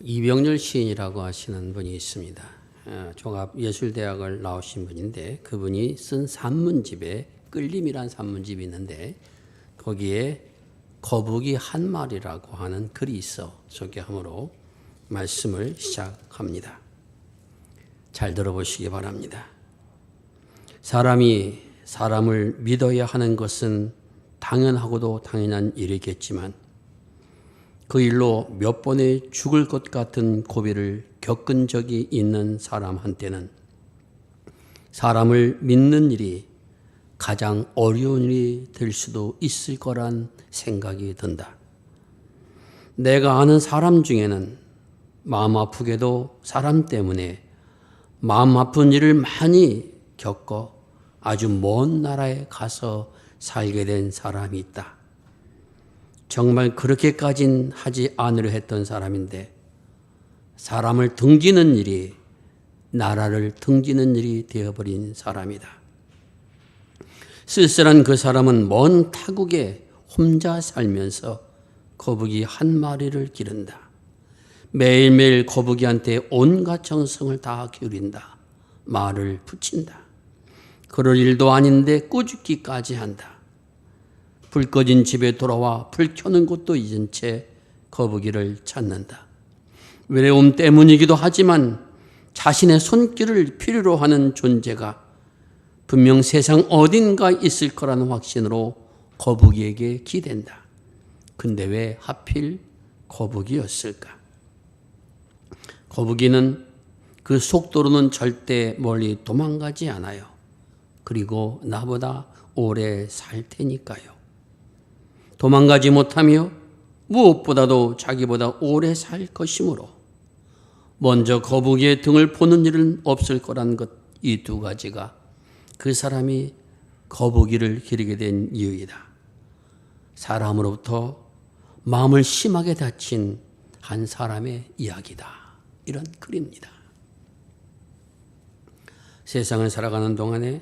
이병렬 시인이라고 하시는 분이 있습니다. 종합예술대학을 나오신 분인데 그분이 쓴 산문집에 끌림이란 산문집이 있는데 거기에 거북이 한 마리라고 하는 글이 있어 소개함으로 말씀을 시작합니다. 잘 들어보시기 바랍니다. 사람이 사람을 믿어야 하는 것은 당연하고도 당연한 일이겠지만 그 일로 몇 번의 죽을 것 같은 고비를 겪은 적이 있는 사람한테는 사람을 믿는 일이 가장 어려운 일이 될 수도 있을 거란 생각이 든다. 내가 아는 사람 중에는 마음 아프게도 사람 때문에 마음 아픈 일을 많이 겪어 아주 먼 나라에 가서 살게 된 사람이 있다. 정말 그렇게까진 하지 않으려 했던 사람인데 사람을 등지는 일이 나라를 등지는 일이 되어버린 사람이다. 쓸쓸한 그 사람은 먼 타국에 혼자 살면서 거북이 한 마리를 기른다. 매일매일 거북이한테 온갖 정성을 다 기울인다. 말을 붙인다. 그럴 일도 아닌데 꾸짖기까지 한다. 불 꺼진 집에 돌아와 불 켜는 것도 잊은 채 거북이를 찾는다. 외로움 때문이기도 하지만 자신의 손길을 필요로 하는 존재가 분명 세상 어딘가 있을 거라는 확신으로 거북이에게 기댄다. 근데 왜 하필 거북이였을까? 거북이는 그 속도로는 절대 멀리 도망가지 않아요. 그리고 나보다 오래 살 테니까요. 도망가지 못하며 무엇보다도 자기보다 오래 살 것이므로 먼저 거북이의 등을 보는 일은 없을 거란 것, 이 두 가지가 그 사람이 거북이를 기르게 된 이유이다. 사람으로부터 마음을 심하게 다친 한 사람의 이야기다. 이런 글입니다. 세상을 살아가는 동안에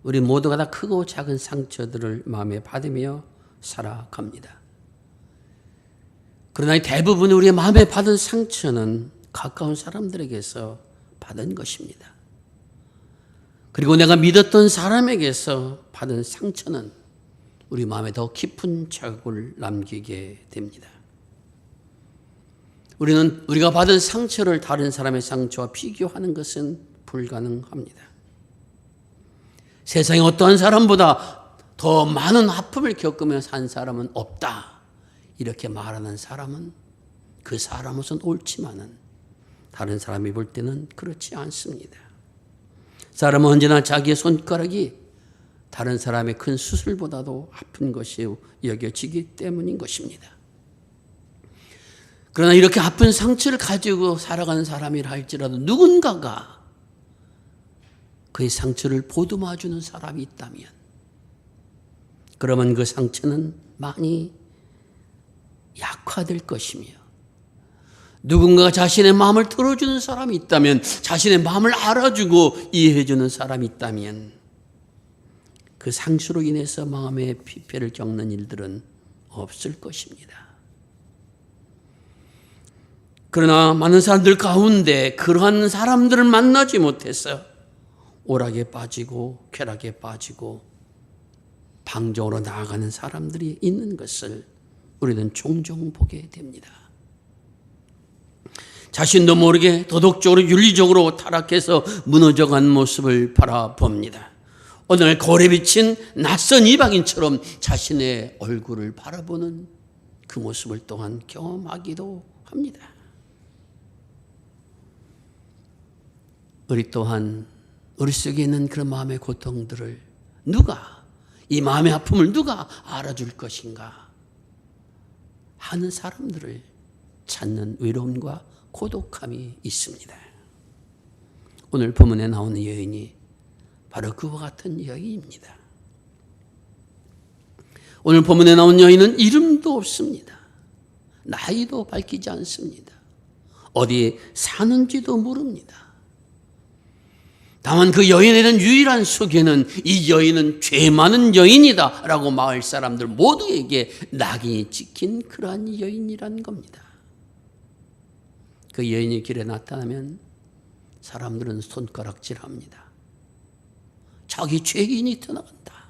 우리 모두가 다 크고 작은 상처들을 마음에 받으며 살아갑니다. 그러나 대부분 우리의 마음에 받은 상처는 가까운 사람들에게서 받은 것입니다. 그리고 내가 믿었던 사람에게서 받은 상처는 우리 마음에 더 깊은 자국을 남기게 됩니다. 우리가 받은 상처를 다른 사람의 상처와 비교하는 것은 불가능합니다. 세상에 어떠한 사람보다 더 많은 아픔을 겪으며 산 사람은 없다. 이렇게 말하는 사람은 그 사람은 옳지만은 다른 사람이 볼 때는 그렇지 않습니다. 사람은 언제나 자기의 손가락이 다른 사람의 큰 수술보다도 아픈 것이 여겨지기 때문인 것입니다. 그러나 이렇게 아픈 상처를 가지고 살아가는 사람이라 할지라도 누군가가 그의 상처를 보듬어주는 사람이 있다면 그러면 그 상처는 많이 약화될 것이며 누군가가 자신의 마음을 들어주는 사람이 있다면 자신의 마음을 알아주고 이해해주는 사람이 있다면 그 상처로 인해서 마음의 피폐를 겪는 일들은 없을 것입니다. 그러나 많은 사람들 가운데 그러한 사람들을 만나지 못해서 오락에 빠지고 쾌락에 빠지고 방종으로 나아가는 사람들이 있는 것을 우리는 종종 보게 됩니다. 자신도 모르게 도덕적으로 윤리적으로 타락해서 무너져간 모습을 바라봅니다. 오늘 거울에 비친 낯선 이방인처럼 자신의 얼굴을 바라보는 그 모습을 또한 경험하기도 합니다. 우리 또한 우리 속에 있는 그런 마음의 고통들을 이 마음의 아픔을 누가 알아줄 것인가 하는 사람들을 찾는 외로움과 고독함이 있습니다. 오늘 본문에 나오는 여인이 바로 그와 같은 여인입니다. 오늘 본문에 나온 여인은 이름도 없습니다. 나이도 밝히지 않습니다. 어디에 사는지도 모릅니다. 다만 그 여인에 대한 유일한 소개는 이 여인은 죄 많은 여인이다 라고 마을 사람들 모두에게 낙인이 찍힌 그러한 여인이란 겁니다. 그 여인이 길에 나타나면 사람들은 손가락질합니다. 자기 죄인이 떠나간다.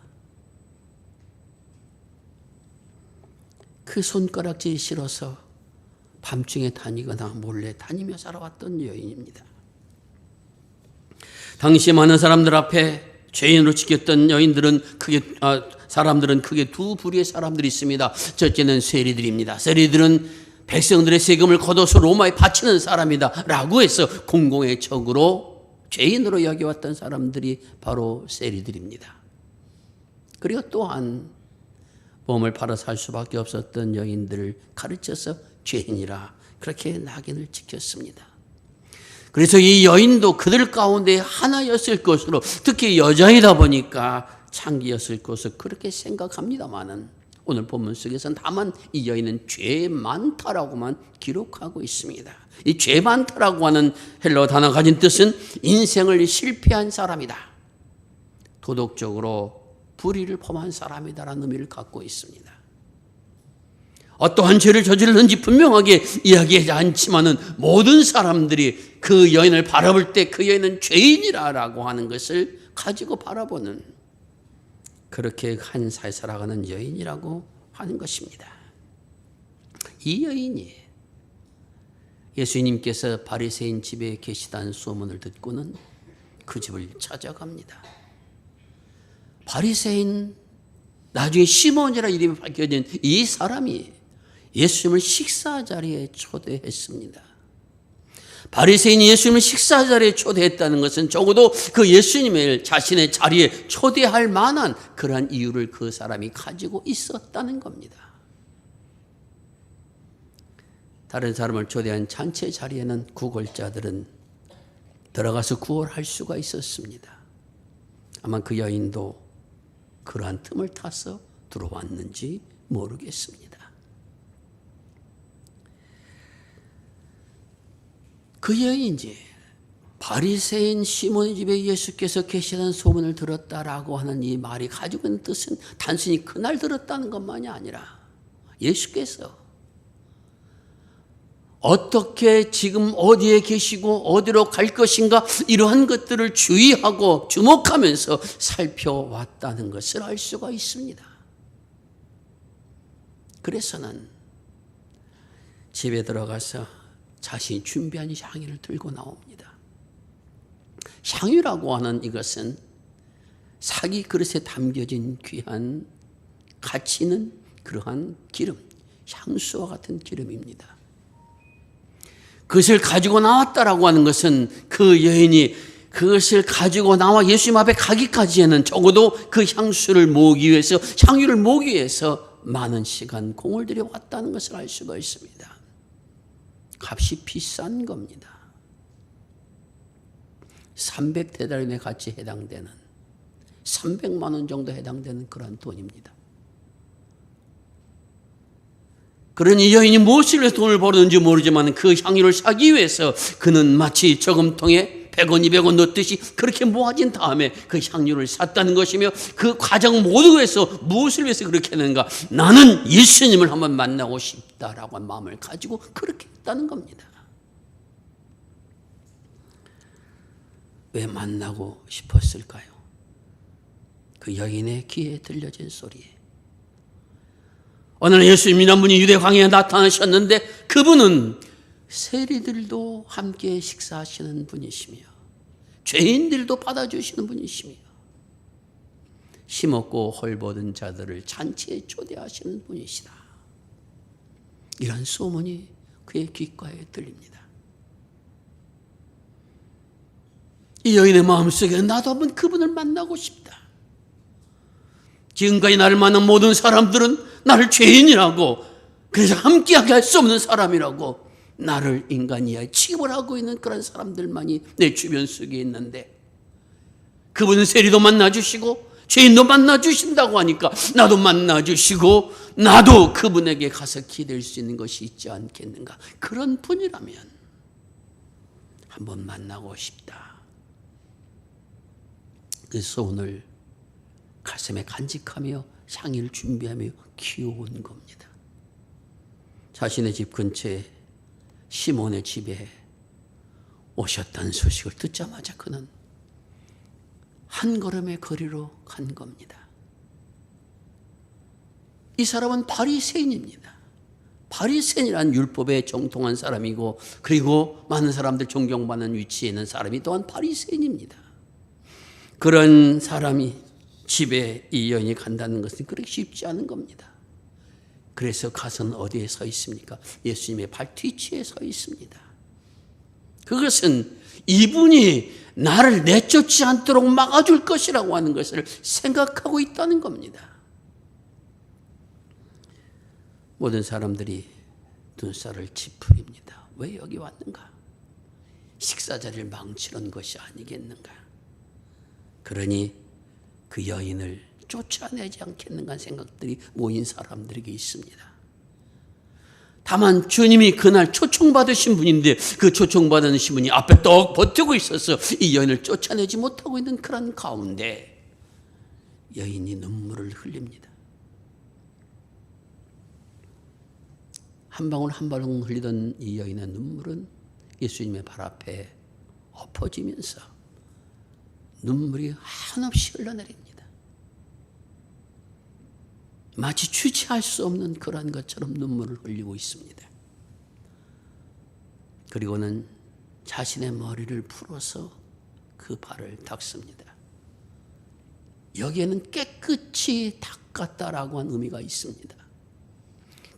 그 손가락질이 싫어서 밤중에 다니거나 몰래 다니며 살아왔던 여인입니다. 당시 많은 사람들 앞에 죄인으로 지켰던 사람들은 크게 두 부류의 사람들이 있습니다. 첫째는 세리들입니다. 세리들은 백성들의 세금을 걷어서 로마에 바치는 사람이다 라고 해서 공공의 적으로 죄인으로 여겨왔던 사람들이 바로 세리들입니다. 그리고 또한 몸을 팔아 살 수밖에 없었던 여인들을 가르쳐서 죄인이라 그렇게 낙인을 찍혔습니다. 그래서 이 여인도 그들 가운데 하나였을 것으로, 특히 여자이다 보니까 창기였을 것으로 그렇게 생각합니다마는 오늘 본문 속에서는 다만 이 여인은 죄 많다라고만 기록하고 있습니다. 이 죄 많다라고 하는 헬러 단어 가진 뜻은 인생을 실패한 사람이다, 도덕적으로 불의를 범한 사람이다라는 의미를 갖고 있습니다. 어떠한 죄를 저질렀는지 분명하게 이야기하지 않지만은 모든 사람들이 그 여인을 바라볼 때 그 여인은 죄인이라고 하는 것을 가지고 바라보는, 그렇게 한 살 살아가는 여인이라고 하는 것입니다. 이 여인이 예수님께서 바리새인 집에 계시다는 소문을 듣고는 그 집을 찾아갑니다. 바리새인, 나중에 시몬이라 이름이 밝혀진 이 사람이 예수님을 식사 자리에 초대했습니다. 바리새인이 예수님을 식사 자리에 초대했다는 것은 적어도 그 예수님을 자신의 자리에 초대할 만한 그러한 이유를 그 사람이 가지고 있었다는 겁니다. 다른 사람을 초대한 잔치 자리에는 구걸자들은 들어가서 구걸할 수가 있었습니다. 아마 그 여인도 그러한 틈을 타서 들어왔는지 모르겠습니다. 그 여인이 바리새인 시몬의 집에 예수께서 계시다는 소문을 들었다라고 하는 이 말이 가지고 있는 뜻은 단순히 그날 들었다는 것만이 아니라 예수께서 어떻게 지금 어디에 계시고 어디로 갈 것인가, 이러한 것들을 주의하고 주목하면서 살펴왔다는 것을 알 수가 있습니다. 그래서는 집에 들어가서 자신이 준비한 향유를 들고 나옵니다. 향유라고 하는 이것은 사기 그릇에 담겨진 귀한 가치 있는 그러한 기름, 향수와 같은 기름입니다. 그것을 가지고 나왔다라고 하는 것은 그 여인이 그것을 가지고 나와 예수님 앞에 가기까지에는 적어도 그 향수를 모으기 위해서, 향유를 모으기 위해서 많은 시간 공을 들여 왔다는 것을 알 수가 있습니다. 값이 비싼 겁니다. 300데나리온의 가치에 해당되는 300만 원 정도 해당되는 그런 돈입니다. 그러니 여인이 무엇을 위해서 돈을 벌었는지 모르지만 그 향유를 사기 위해서 그는 마치 저금통에 100원, 200원 넣듯이 그렇게 모아진 다음에 그 향유를 샀다는 것이며, 그 과정 모두에서 무엇을 위해서 그렇게 했는가? 나는 예수님을 한번 만나고 싶다라고 한 마음을 가지고 그렇게 했다는 겁니다. 왜 만나고 싶었을까요? 그 여인의 귀에 들려진 소리에 어느 날 예수님이란 분이 유대 광야에 나타나셨는데 그분은 세리들도 함께 식사하시는 분이시며 죄인들도 받아주시는 분이시며 힘없고 헐벗은 자들을 잔치에 초대하시는 분이시다. 이런 소문이 그의 귓가에 들립니다. 이 여인의 마음속에 나도 한번 그분을 만나고 싶다. 지금까지 나를 만난 모든 사람들은 나를 죄인이라고, 그래서 함께하게 할 수 없는 사람이라고 나를 인간이야 취급을 하고 있는 그런 사람들만이 내 주변 속에 있는데, 그분은 세리도 만나주시고 죄인도 만나주신다고 하니까 나도 만나주시고 나도 그분에게 가서 기댈 수 있는 것이 있지 않겠는가. 그런 분이라면 한번 만나고 싶다. 그래서 오늘 가슴에 간직하며 향유를 준비하며 키워온 겁니다. 자신의 집 근처에 시몬의 집에 오셨다는 소식을 듣자마자 그는 한 걸음의 거리로 간 겁니다. 이 사람은 바리새인입니다. 바리새인이란 율법에 정통한 사람이고, 그리고 많은 사람들 존경받는 위치에 있는 사람이 또한 바리새인입니다. 그런 사람이 집에 이 여인이 간다는 것은 그렇게 쉽지 않은 겁니다. 그래서 가서는 어디에 서 있습니까? 예수님의 발 뒤치에 서 있습니다. 그것은 이분이 나를 내쫓지 않도록 막아줄 것이라고 하는 것을 생각하고 있다는 겁니다. 모든 사람들이 눈살을 찌푸립니다. 왜 여기 왔는가? 식사 자리를 망치는 것이 아니겠는가? 그러니 그 여인을 쫓아내지 않겠는가 생각들이 모인 사람들에게 있습니다. 다만 주님이 그날 초청받으신 분인데 그 초청받으신 분이 앞에 떡 버티고 있어서 이 여인을 쫓아내지 못하고 있는 그런 가운데 여인이 눈물을 흘립니다. 한 방울 한 방울 흘리던 이 여인의 눈물은 예수님의 발 앞에 엎어지면서 눈물이 한없이 흘러내립니다. 마치 주체할 수 없는 그러한 것처럼 눈물을 흘리고 있습니다. 그리고는 자신의 머리를 풀어서 그 발을 닦습니다. 여기에는 깨끗이 닦았다라고 한 의미가 있습니다.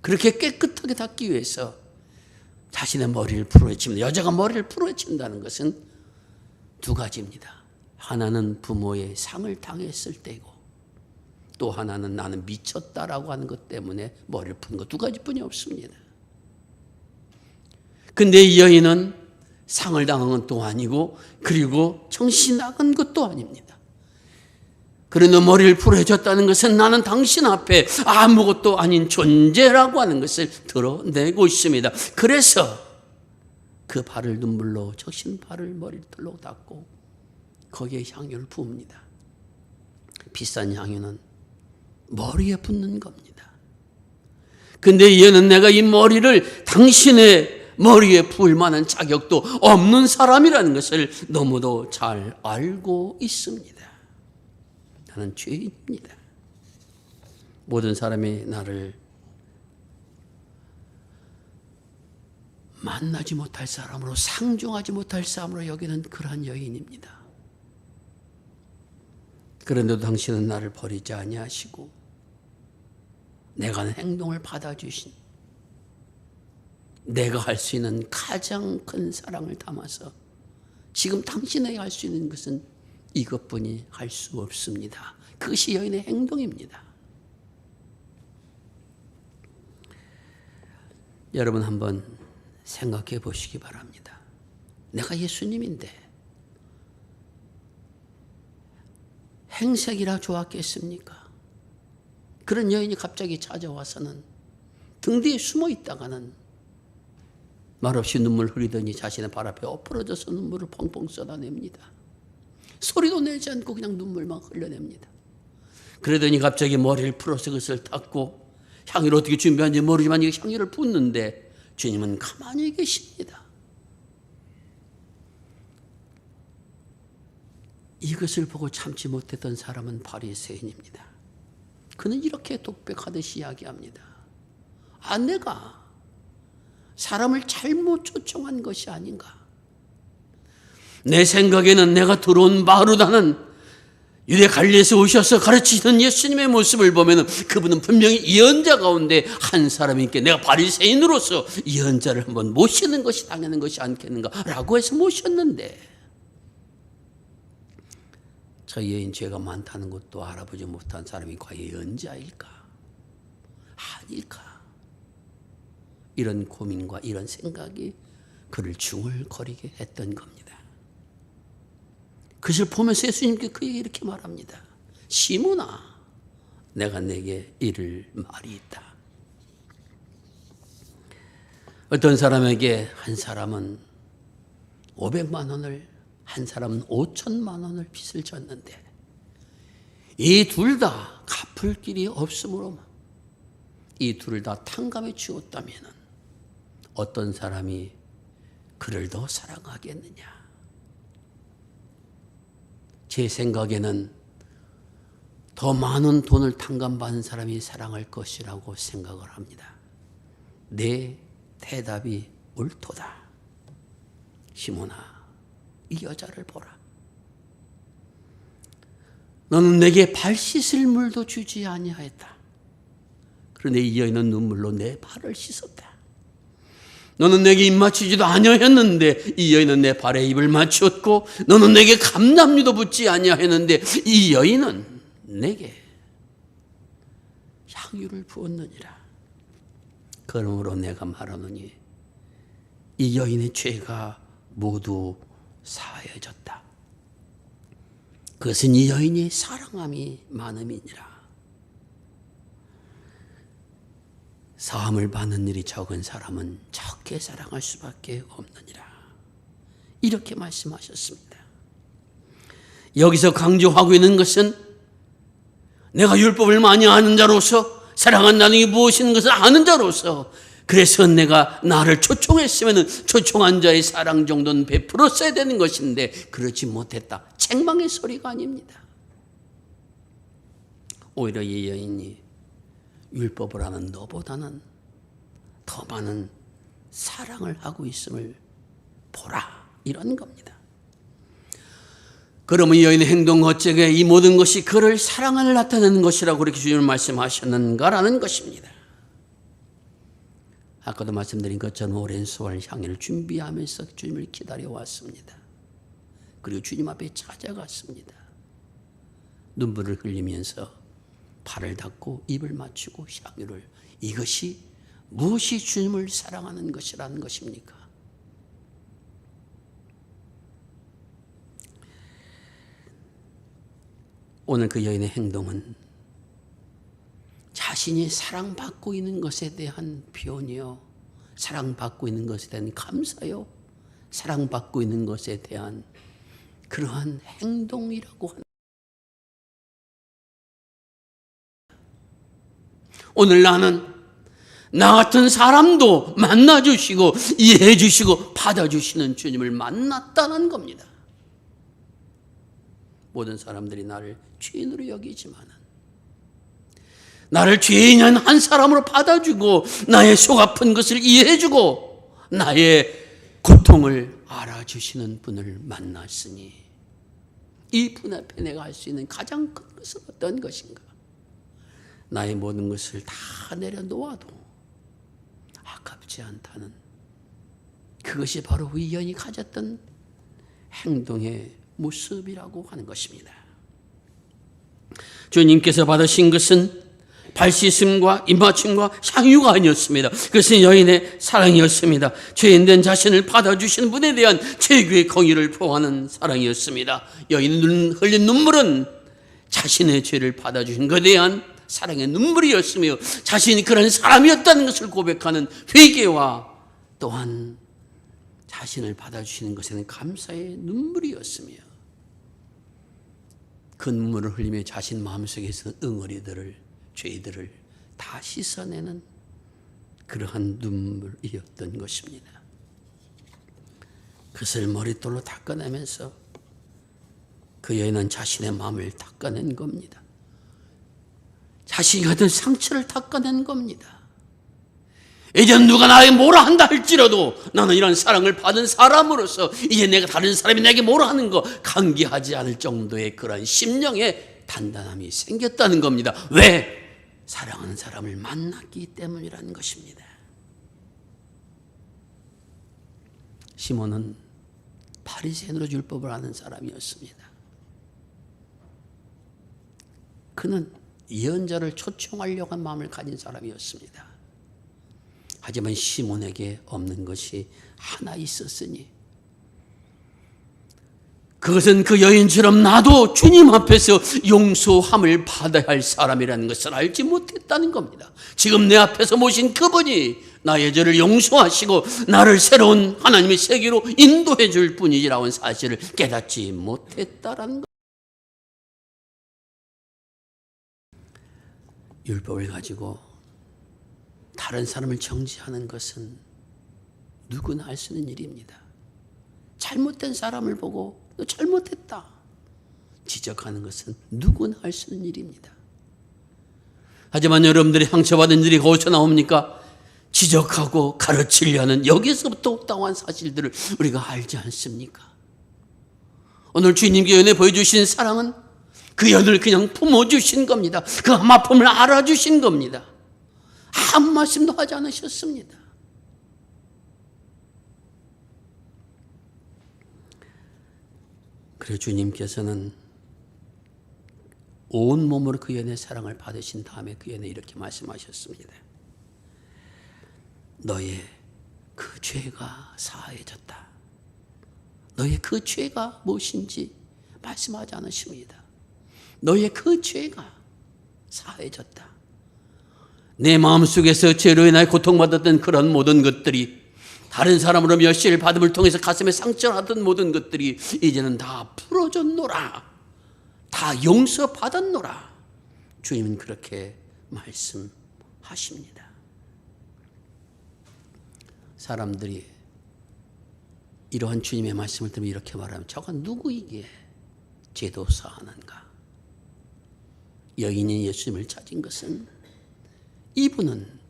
그렇게 깨끗하게 닦기 위해서 자신의 머리를 풀어헤칩니다. 여자가 머리를 풀어헤친다는 것은 두 가지입니다. 하나는 부모의 상을 당했을 때이고, 또 하나는 나는 미쳤다라고 하는 것 때문에 머리를 푸는 것, 두 가지뿐이 없습니다. 근데 이 여인은 상을 당한 것도 아니고, 그리고 정신 나간 것도 아닙니다. 그러나 머리를 풀어해줬다는 것은 나는 당신 앞에 아무것도 아닌 존재라고 하는 것을 드러내고 있습니다. 그래서 그 발을 눈물로 적신 발을 머리털로 닦고 거기에 향유를 부읍니다. 비싼 향유는 머리에 붓는 겁니다. 근데 얘는 내가 이 머리를 당신의 머리에 부을 만한 자격도 없는 사람이라는 것을 너무도 잘 알고 있습니다. 나는 죄인입니다. 모든 사람이 나를 만나지 못할 사람으로, 상종하지 못할 사람으로 여기는 그러한 여인입니다. 그런데도 당신은 나를 버리지 아니하시고 내가 하는 행동을 받아주신, 내가 할 수 있는 가장 큰 사랑을 담아서 지금 당신에게 할 수 있는 것은 이것뿐이 할 수 없습니다. 그것이 여인의 행동입니다. 여러분 한번 생각해 보시기 바랍니다. 내가 예수님인데 행색이라 좋았겠습니까? 그런 여인이 갑자기 찾아와서는 등 뒤에 숨어 있다가는 말없이 눈물 흘리더니 자신의 발 앞에 엎어져서 눈물을 펑펑 쏟아냅니다. 소리도 내지 않고 그냥 눈물만 흘려냅니다. 그러더니 갑자기 머리를 풀어서 그것을 닦고 향유를 어떻게 준비한지 모르지만 이 향유를 붓는데 주님은 가만히 계십니다. 이것을 보고 참지 못했던 사람은 바리새인입니다. 그는 이렇게 독백하듯이 이야기합니다. 내가 사람을 잘못 초청한 것이 아닌가? 내 생각에는 내가 들어온 바르다는 유대 갈릴리에서 오셔서 가르치시는 예수님의 모습을 보면 그분은 분명히 예언자 가운데 한 사람이니까 내가 바리새인으로서 예언자를 한번 모시는 것이 당연한 것이 않겠는가라고 해서 모셨는데, 저 여인 죄가 많다는 것도 알아보지 못한 사람이 과연 예언자일까? 아닐까? 이런 고민과 이런 생각이 그를 중얼거리게 했던 겁니다. 그것을 보면서 예수님께 그에게 이렇게 말합니다. 시몬아, 내가 내게 이를 말이 있다. 어떤 사람에게 한 사람은 500만 원을, 한 사람은 5천만 원을 빚을 졌는데 이 둘 다 갚을 길이 없으므로 이 둘을 다 탕감해 주었다면 어떤 사람이 그를 더 사랑하겠느냐? 제 생각에는 더 많은 돈을 탕감받은 사람이 사랑할 것이라고 생각을 합니다. 내 대답이 옳도다. 시몬아, 이 여자를 보라. 너는 내게 발 씻을 물도 주지 아니하였다. 그런데 이 여인은 눈물로 내 발을 씻었다. 너는 내게 입 맞추지도 아니하였는데 이 여인은 내 발에 입을 맞추었고, 너는 내게 감람유도 붓지 아니하였는데 이 여인은 내게 향유를 부었느니라. 그러므로 내가 말하노니 이 여인의 죄가 모두 사해졌다. 그것은 이 여인이 사랑함이 많음이니라. 사함을 받는 일이 적은 사람은 적게 사랑할 수밖에 없느니라. 이렇게 말씀하셨습니다. 여기서 강조하고 있는 것은 내가 율법을 많이 아는 자로서, 사랑한다는 게 무엇인 것을 아는 자로서, 그래서 내가 나를 초청했으면 초청한 자의 사랑 정도는 베풀었어야 되는 것인데 그렇지 못했다. 책망의 소리가 아닙니다. 오히려 이 여인이 율법을 아는 너보다는 더 많은 사랑을 하고 있음을 보라, 이런 겁니다. 그러면 이 여인의 행동 어쩌게 이 모든 것이 그를 사랑을 나타내는 것이라고 그렇게 주님은 말씀하셨는가라는 것입니다. 아까도 말씀드린 것처럼 오랜 세월 향연을 준비하면서 주님을 기다려왔습니다. 그리고 주님 앞에 찾아갔습니다. 눈물을 흘리면서 발을 닦고 입을 맞추고 향유를, 이것이 무엇이 주님을 사랑하는 것이라는 것입니까? 오늘 그 여인의 행동은 자신이 사랑받고 있는 것에 대한 표현이요, 사랑받고 있는 것에 대한 감사요, 사랑받고 있는 것에 대한 그러한 행동이라고 합니다. 오늘 나는 나 같은 사람도 만나주시고 이해해 주시고 받아주시는 주님을 만났다는 겁니다. 모든 사람들이 나를 죄인으로 여기지만 나를 죄인한 한 사람으로 받아주고 나의 속 아픈 것을 이해해주고 나의 고통을 알아주시는 분을 만났으니 이 분 앞에 내가 할 수 있는 가장 큰 것은 어떤 것인가? 나의 모든 것을 다 내려놓아도 아깝지 않다는, 그것이 바로 이 여인이 가졌던 행동의 모습이라고 하는 것입니다. 주님께서 받으신 것은 발 씻음과 입맞춤과 향유가 아니었습니다. 그것은 여인의 사랑이었습니다. 죄인된 자신을 받아주시는 분에 대한 죄교의 공의를 표하는 사랑이었습니다. 여인이 흘린 눈물은 자신의 죄를 받아주신 것에 대한 사랑의 눈물이었으며 자신이 그런 사람이었다는 것을 고백하는 회개와 또한 자신을 받아주시는 것에 대한 감사의 눈물이었으며 그 눈물을 흘리며 자신 마음속에서 응어리들을, 죄들을 다 씻어내는 그러한 눈물이었던 것입니다. 그것을 머릿돌로 닦아내면서 그 여인은 자신의 마음을 닦아낸 겁니다. 자신이 가진 상처를 닦아낸 겁니다. 이제 누가 나에게 뭐라 한다 할지라도 나는 이런 사랑을 받은 사람으로서 이제 내가 다른 사람이 내게 뭐라 하는 거 강개하지 않을 정도의 그런 심령의 단단함이 생겼다는 겁니다. 왜? 사랑하는 사람을 만났기 때문이라는 것입니다. 시몬은 바리새인으로 율법을 아는 사람이었습니다. 그는 예언자를 초청하려고 한 마음을 가진 사람이었습니다. 하지만 시몬에게 없는 것이 하나 있었으니 그것은 그 여인처럼 나도 주님 앞에서 용서함을 받아야 할 사람이라는 것을 알지 못했다는 겁니다. 지금 내 앞에서 모신 그분이 나의 죄를 용서하시고 나를 새로운 하나님의 세계로 인도해 줄 분이라는 사실을 깨닫지 못했다라는 것. 율법을 가지고 다른 사람을 정죄하는 것은 누구나 할 수 있는 일입니다. 잘못된 사람을 보고 너 잘못했다 지적하는 것은 누구나 할 수 있는 일입니다. 하지만 여러분들이 상처받은 일이 거기서 나옵니까? 지적하고 가르치려는 여기서부터 옥당한 사실들을 우리가 알지 않습니까? 오늘 주님께 연애 보여주신 사랑은 그 연을 그냥 품어주신 겁니다. 그 아픔을 알아주신 겁니다. 아무 말씀도 하지 않으셨습니다. 그래서 주님께서는 온 몸으로 그 연의 사랑을 받으신 다음에 그 연에 이렇게 말씀하셨습니다. 너의 그 죄가 사해졌다. 너의 그 죄가 무엇인지 말씀하지 않으십니다. 너의 그 죄가 사해졌다. 내 마음속에서 죄로 인하여 고통받았던 그런 모든 것들이, 다른 사람으로 멸시를 받음을 통해서 가슴에 상처받은 모든 것들이 이제는 다 풀어졌노라. 다 용서받았노라. 주님은 그렇게 말씀하십니다. 사람들이 이러한 주님의 말씀을 들으면 이렇게 말하면 저건 누구이기에 죄도 사하는가? 여인이 예수님을 찾은 것은 이분은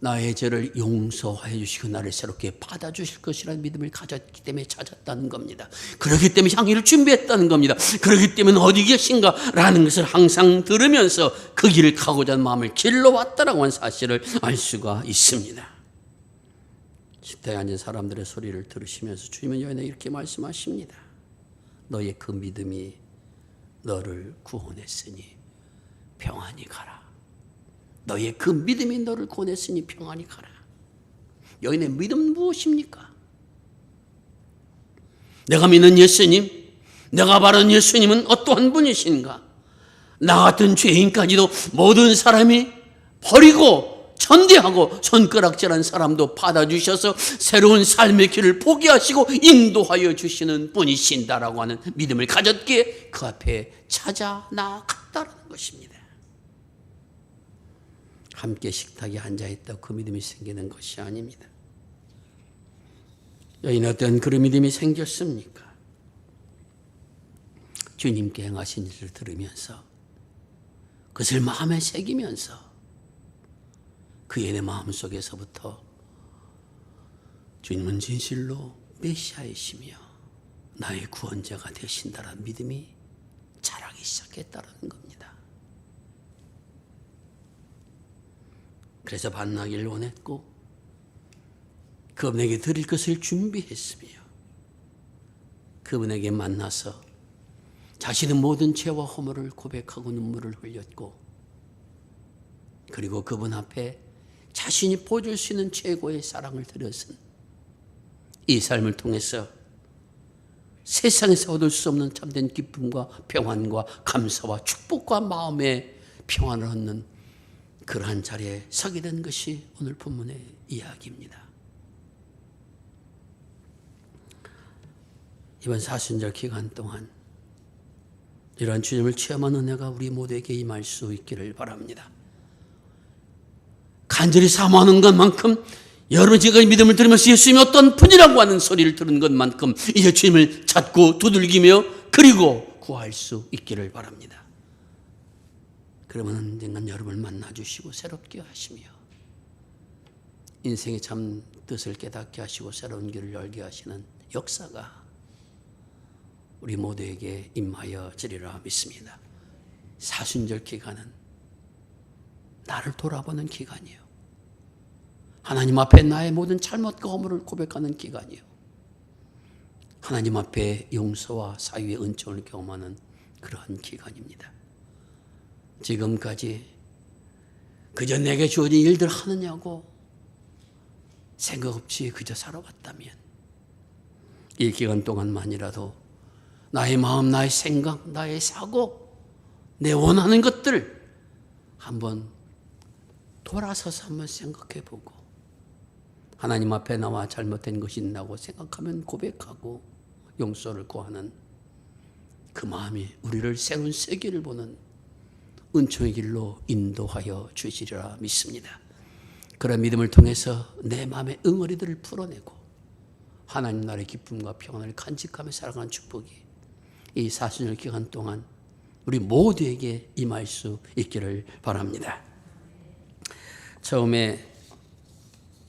나의 죄를 용서해 주시고 나를 새롭게 받아주실 것이라는 믿음을 가졌기 때문에 찾았다는 겁니다. 그렇기 때문에 향유를 준비했다는 겁니다. 그렇기 때문에 어디 계신가? 라는 것을 항상 들으면서 그 길을 가고자 하는 마음을 길러왔다라고 하는 사실을 알 수가 있습니다. 식탁에 앉은 사람들의 소리를 들으시면서 주님은 여인에게 이렇게 말씀하십니다. 너의 그 믿음이 너를 구원했으니 평안히 가라. 너의 그 믿음이 너를 구원했으니 평안히 가라. 여인의 믿음은 무엇입니까? 내가 믿는 예수님, 내가 바라는 예수님은 어떠한 분이신가? 나 같은 죄인까지도 모든 사람이 버리고 천대하고 손가락질한 사람도 받아주셔서 새로운 삶의 길을 포기하시고 인도하여 주시는 분이신다라고 하는 믿음을 가졌기에 그 앞에 찾아 나아갔다는 것입니다. 함께 식탁에 앉아있다고 그 믿음이 생기는 것이 아닙니다. 여인은 어떤 그런 믿음이 생겼습니까? 주님께 행하신 일을 들으면서 그것을 마음에 새기면서 그 여인의 마음속에서부터 주님은 진실로 메시아이시며 나의 구원자가 되신다는 믿음이 자라기 시작했다는 겁니다. 그래서 만나기를 원했고 그분에게 드릴 것을 준비했으며 그분에게 만나서 자신의 모든 죄와 허물을 고백하고 눈물을 흘렸고 그리고 그분 앞에 자신이 보여줄 수 있는 최고의 사랑을 드렸은 이 삶을 통해서 세상에서 얻을 수 없는 참된 기쁨과 평안과 감사와 축복과 마음의 평안을 얻는 그러한 자리에 서게 된 것이 오늘 본문의 이야기입니다. 이번 사순절 기간 동안 이러한 주님을 체험한 은혜가 우리 모두에게 임할 수 있기를 바랍니다. 간절히 사모하는 것만큼 여러분 제가 믿음을 들으면서 예수님이 어떤 분이라고 하는 소리를 들은 것만큼 이제 주님을 찾고 두들기며 그리고 구할 수 있기를 바랍니다. 그러면 언젠간 여러분을 만나주시고 새롭게 하시며 인생의 참 뜻을 깨닫게 하시고 새로운 길을 열게 하시는 역사가 우리 모두에게 임하여 지리라 믿습니다. 사순절 기간은 나를 돌아보는 기간이요. 하나님 앞에 나의 모든 잘못과 허물을 고백하는 기간이요. 하나님 앞에 용서와 사유의 은총을 경험하는 그러한 기간입니다. 지금까지 그저 내게 주어진 일들 하느냐고 생각 없이 그저 살아왔다면 이 기간 동안만이라도 나의 마음, 나의 생각, 나의 사고, 내 원하는 것들 한번 돌아서서 한번 생각해 보고 하나님 앞에 나와 잘못된 것이 있다고 생각하면 고백하고 용서를 구하는 그 마음이 우리를 새로운 세계를 보는 은총의 길로 인도하여 주시리라 믿습니다. 그런 믿음을 통해서 내 마음의 응어리들을 풀어내고 하나님 나라의 기쁨과 평안을 간직하며 살아가는 축복이 이 40년 기간 동안 우리 모두에게 임할 수 있기를 바랍니다. 처음에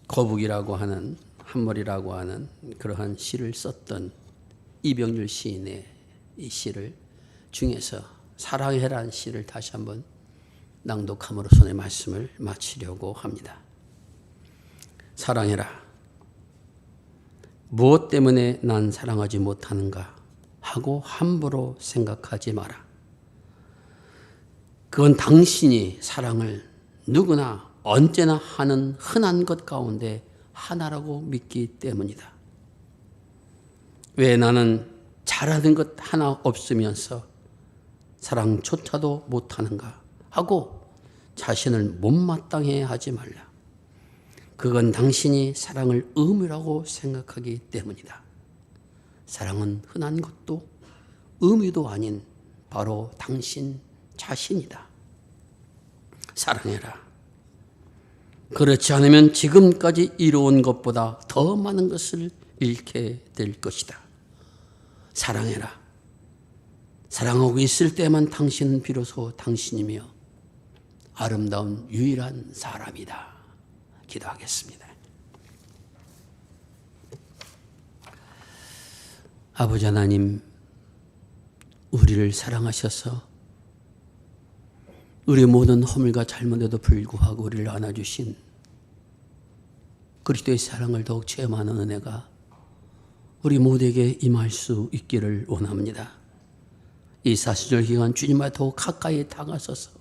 거북이라고 하는, 한머리라고 하는 그러한 시를 썼던 이병률 시인의 이 시를 중에서 사랑해라는 시를 다시 한번 낭독함으로써 말씀을 마치려고 합니다. 사랑해라. 무엇 때문에 난 사랑하지 못하는가 하고 함부로 생각하지 마라. 그건 당신이 사랑을 누구나 언제나 하는 흔한 것 가운데 하나라고 믿기 때문이다. 왜 나는 잘하는 것 하나 없으면서 사랑조차도 못하는가 하고 자신을 못마땅해 하지 말라. 그건 당신이 사랑을 의무라고 생각하기 때문이다. 사랑은 흔한 것도 의무도 아닌 바로 당신 자신이다. 사랑해라. 그렇지 않으면 지금까지 이루어온 것보다 더 많은 것을 잃게 될 것이다. 사랑해라. 사랑하고 있을 때만 당신은 비로소 당신이며 아름다운 유일한 사람이다. 기도하겠습니다. 아버지 하나님, 우리를 사랑하셔서 우리 모든 허물과 잘못에도 불구하고 우리를 안아주신 그리스도의 사랑을 더욱 체험하는 은혜가 우리 모두에게 임할 수 있기를 원합니다. 이 40절 기간 주님과 더욱 가까이 다가서서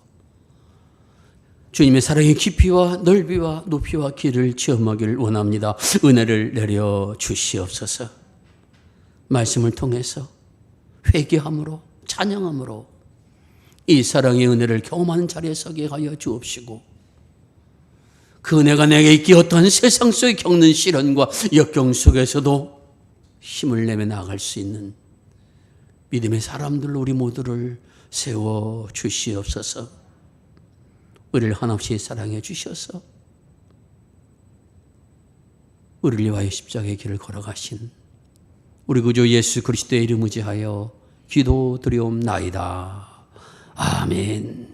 주님의 사랑의 깊이와 넓이와 높이와 길을 체험하기를 원합니다. 은혜를 내려 주시옵소서. 말씀을 통해서 회개함으로 찬양함으로 이 사랑의 은혜를 경험하는 자리에 서게 하여 주옵시고 그 은혜가 내게 있기에 어떠한 세상 속에 겪는 시련과 역경 속에서도 힘을 내며 나아갈 수 있는 믿음의 사람들로 우리 모두를 세워 주시옵소서. 우리를 한없이 사랑해 주셔서 우리를 위하여 십자가의 길을 걸어가신 우리 구주 예수 그리스도의 이름 의지하여 기도드리옵나이다. 아멘.